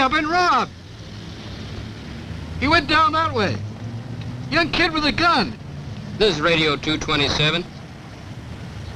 I've been robbed. He went down that way. Young kid with a gun. This is Radio 227.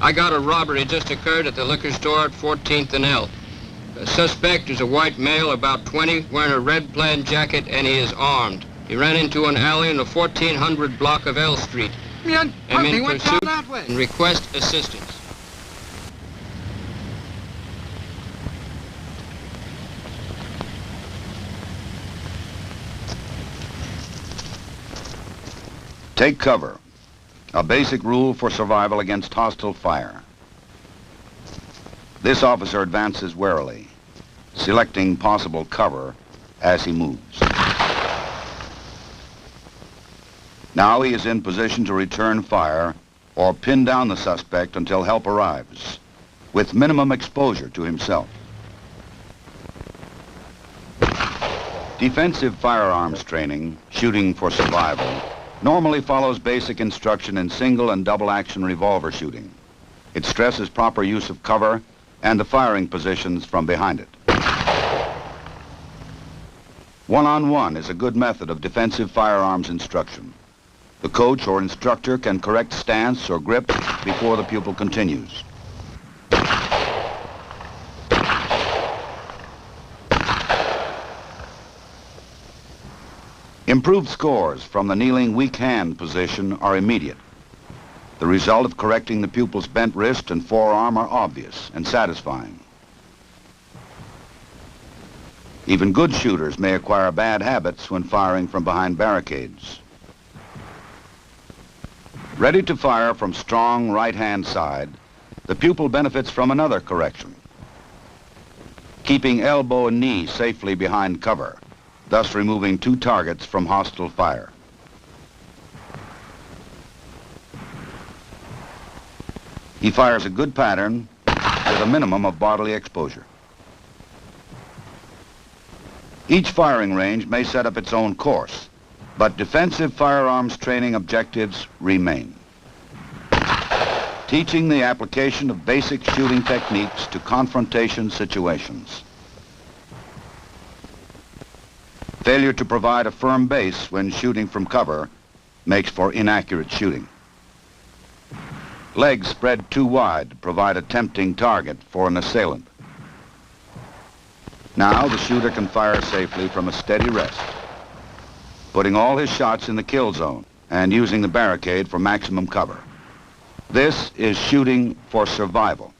I got a robbery just occurred at the liquor store at 14th and L. The suspect is a white male, about 20, wearing a red plaid jacket, and he is armed. He ran into an alley in the 1400 block of L Street. Young I'm punk, he in went down pursuit that way. and request assistance. Take cover. A basic rule for survival against hostile fire. This officer advances warily, selecting possible cover as he moves. Now he is in position to return fire or pin down the suspect until help arrives, with minimum exposure to himself. Defensive firearms training, shooting for survival, normally follows basic instruction in single and double action revolver shooting. It stresses proper use of cover and the firing positions from behind it. One-on-one is a good method of defensive firearms instruction. The coach or instructor can correct stance or grip before the pupil continues. Improved scores from the kneeling weak hand position are immediate. The result of correcting the pupil's bent wrist and forearm are obvious and satisfying. Even good shooters may acquire bad habits when firing from behind barricades. Ready to fire from strong right-hand side, the pupil benefits from another correction. Keeping elbow and knee safely behind cover, thus removing two targets from hostile fire. He fires a good pattern with a minimum of bodily exposure. Each firing range may set up its own course, but defensive firearms training objectives remain. Teaching the application of basic shooting techniques to confrontation situations. Failure to provide a firm base when shooting from cover makes for inaccurate shooting. Legs spread too wide provide a tempting target for an assailant. Now the shooter can fire safely from a steady rest, putting all his shots in the kill zone and using the barricade for maximum cover. This is shooting for survival.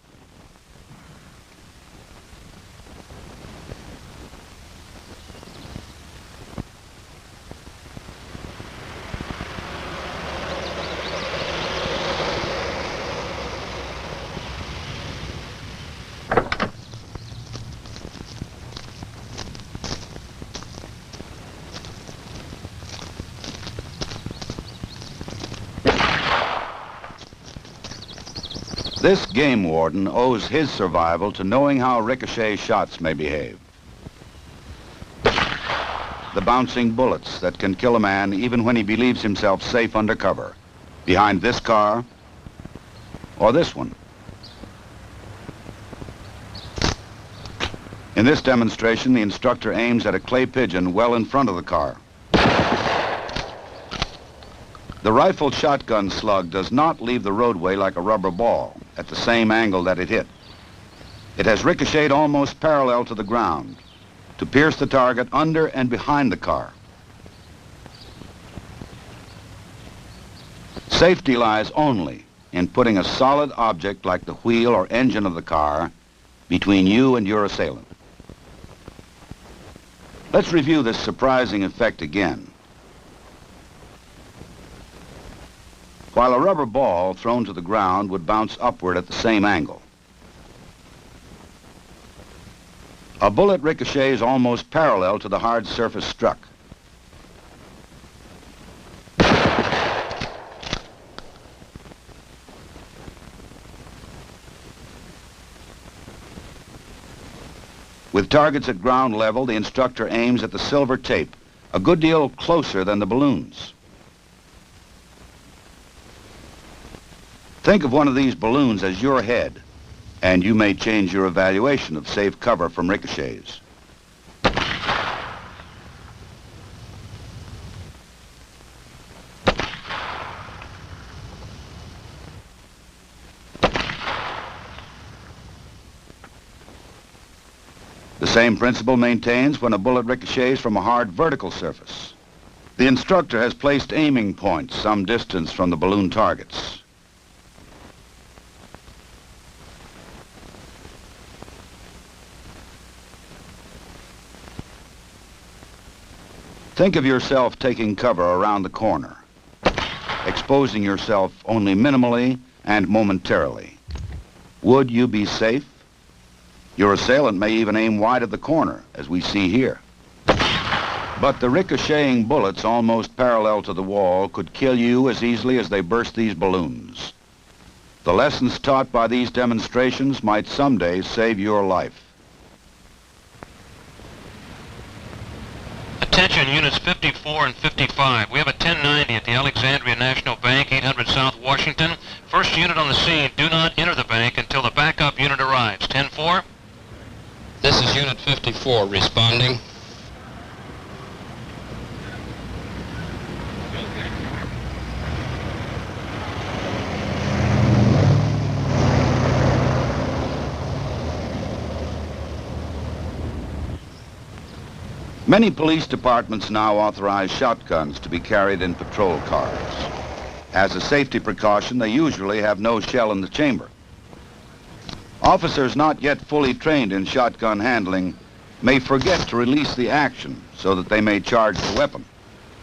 This game warden owes his survival to knowing how ricochet shots may behave. The bouncing bullets that can kill a man even when he believes himself safe under cover, behind this car or this one. In this demonstration, the instructor aims at a clay pigeon well in front of the car. The rifled shotgun slug does not leave the roadway like a rubber ball at the same angle that it hit. It has ricocheted almost parallel to the ground to pierce the target under and behind the car. Safety lies only in putting a solid object like the wheel or engine of the car between you and your assailant. Let's review this surprising effect again. While a rubber ball thrown to the ground would bounce upward at the same angle, a bullet ricochets almost parallel to the hard surface struck. With targets at ground level, the instructor aims at the silver tape, a good deal closer than the balloons. Think of one of these balloons as your head, and you may change your evaluation of safe cover from ricochets. same principle maintains when a bullet ricochets from a hard vertical surface. The instructor has placed aiming points some distance from the balloon targets. Think of yourself taking cover around the corner, exposing yourself only minimally and momentarily. Would you be safe? Your assailant may even aim wide of the corner, as we see here. But the ricocheting bullets almost parallel to the wall could kill you as easily as they burst these balloons. The lessons taught by these demonstrations might someday save your life. Attention units 54 and 55. We have a 1090 at the Alexandria National Bank, 800 South Washington. First unit on the scene, do not enter the bank until the backup unit arrives. 10-4. This is Unit 54 responding. Many police departments now authorize shotguns to be carried in patrol cars. As a safety precaution, they usually have no shell in the chamber. Officers not yet fully trained in shotgun handling may forget to release the action so that they may charge the weapon.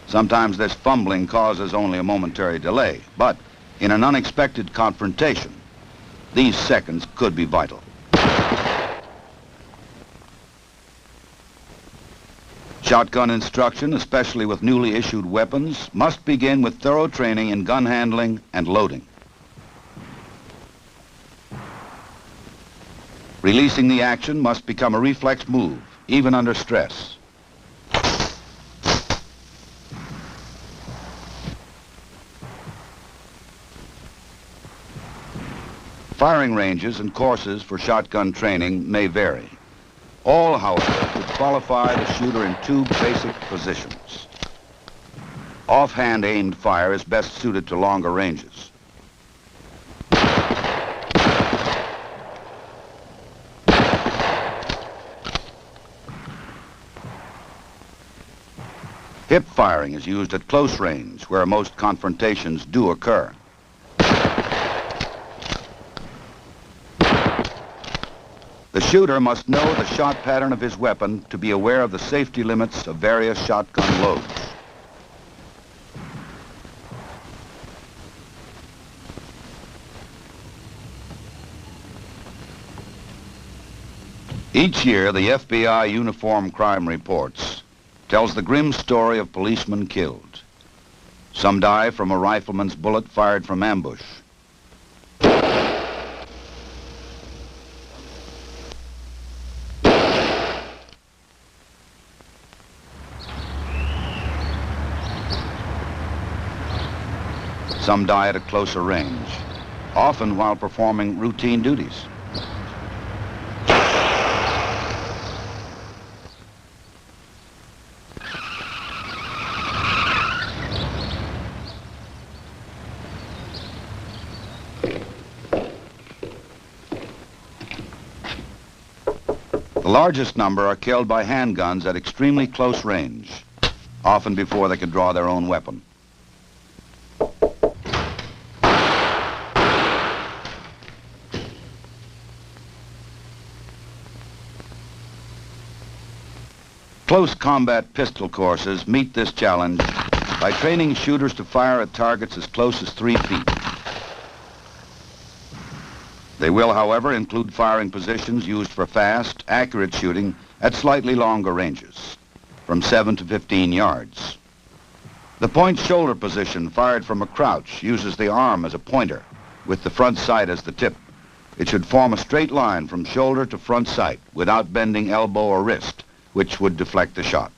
Sometimes this fumbling causes only a momentary delay, but in an unexpected confrontation, these seconds could be vital. Shotgun instruction, especially with newly issued weapons, must begin with thorough training in gun handling and loading. Releasing the action must become a reflex move, even under stress. Firing ranges and courses for shotgun training may vary. All, however, would qualify the shooter in two basic positions. Offhand aimed fire is best suited to longer ranges. Hip firing is used at close range, where most confrontations do occur. The shooter must know the shot pattern of his weapon to be aware of the safety limits of various shotgun loads. Each year, the FBI Uniform Crime Reports tells the grim story of policemen killed. Some die from a rifleman's bullet fired from ambush. Some die at a closer range, often while performing routine duties. The largest number are killed by handguns at extremely close range, often before they can draw their own weapon. Close combat pistol courses meet this challenge by training shooters to fire at targets as close as 3 feet. They will, however, include firing positions used for fast, accurate shooting at slightly longer ranges, from 7 to 15 yards. The point shoulder position fired from a crouch uses the arm as a pointer, with the front sight as the tip. It should form a straight line from shoulder to front sight without bending elbow or wrist, which would deflect the shot.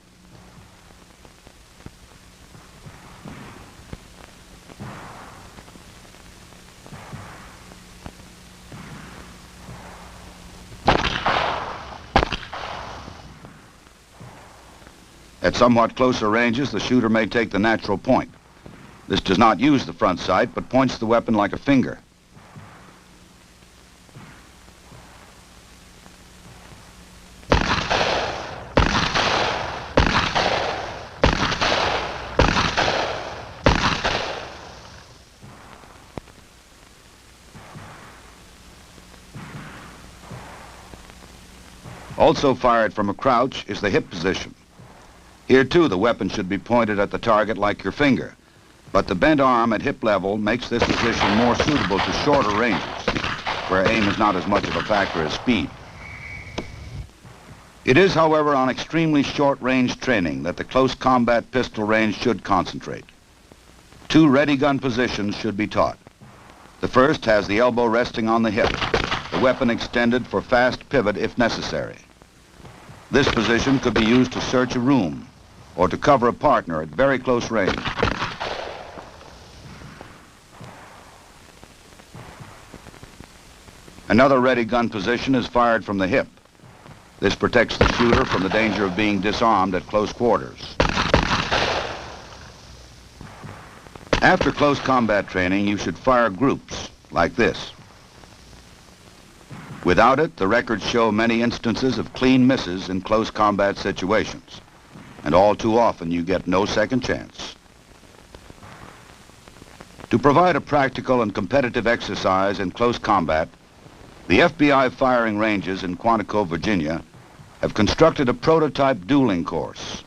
At somewhat closer ranges, the shooter may take the natural point. This does not use the front sight, but points the weapon like a finger. Also fired from a crouch is the hip position. Here too, the weapon should be pointed at the target like your finger, but the bent arm at hip level makes this position more suitable to shorter ranges, where aim is not as much of a factor as speed. It is, however, on extremely short-range training that the close combat pistol range should concentrate. 2 ready gun positions should be taught. The first has the elbow resting on the hip, the weapon extended for fast pivot if necessary. This position could be used to search a room or to cover a partner at very close range. Another ready gun position is fired from the hip. This protects the shooter from the danger of being disarmed at close quarters. After close combat training, you should fire groups like this. Without it, the records show many instances of clean misses in close combat situations, and all too often you get no second chance. To provide a practical and competitive exercise in close combat, the FBI firing ranges in Quantico, Virginia, have constructed a prototype dueling course.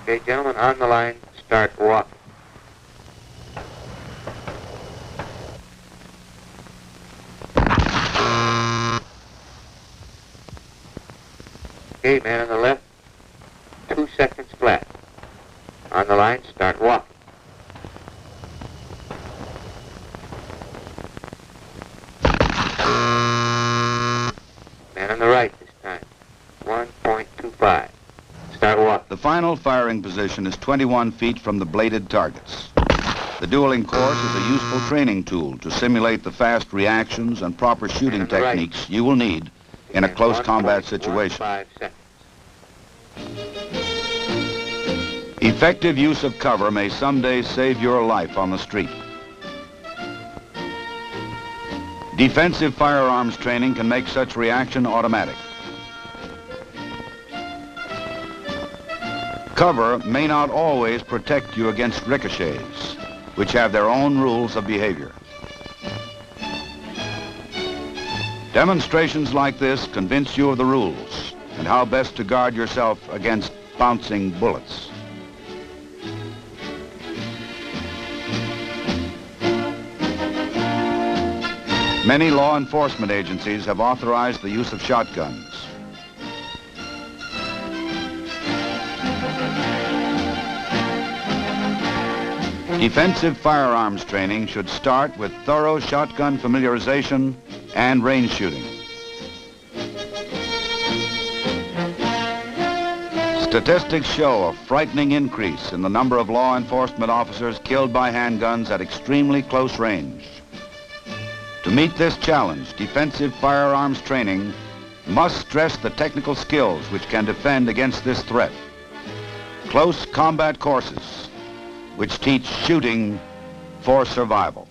Okay, gentlemen, on the line, start walk. Okay, man on the left, 2 seconds flat. On the line, start walk. Man on the right this time, 1.25. Start walk. The final firing position is 21 feet from the bladed targets. The dueling course is a useful training tool to simulate the fast reactions and proper shooting techniques you will need in a close combat situation. Effective use of cover may someday save your life on the street. Defensive firearms training can make such reaction automatic. Cover may not always protect you against ricochets, which have their own rules of behavior. Demonstrations like this convince you of the rules and how best to guard yourself against bouncing bullets. Many law enforcement agencies have authorized the use of shotguns. Defensive firearms training should start with thorough shotgun familiarization and range shooting. Statistics show a frightening increase in the number of law enforcement officers killed by handguns at extremely close range. To meet this challenge, defensive firearms training must stress the technical skills which can defend against this threat. Close combat courses which teach shooting for survival.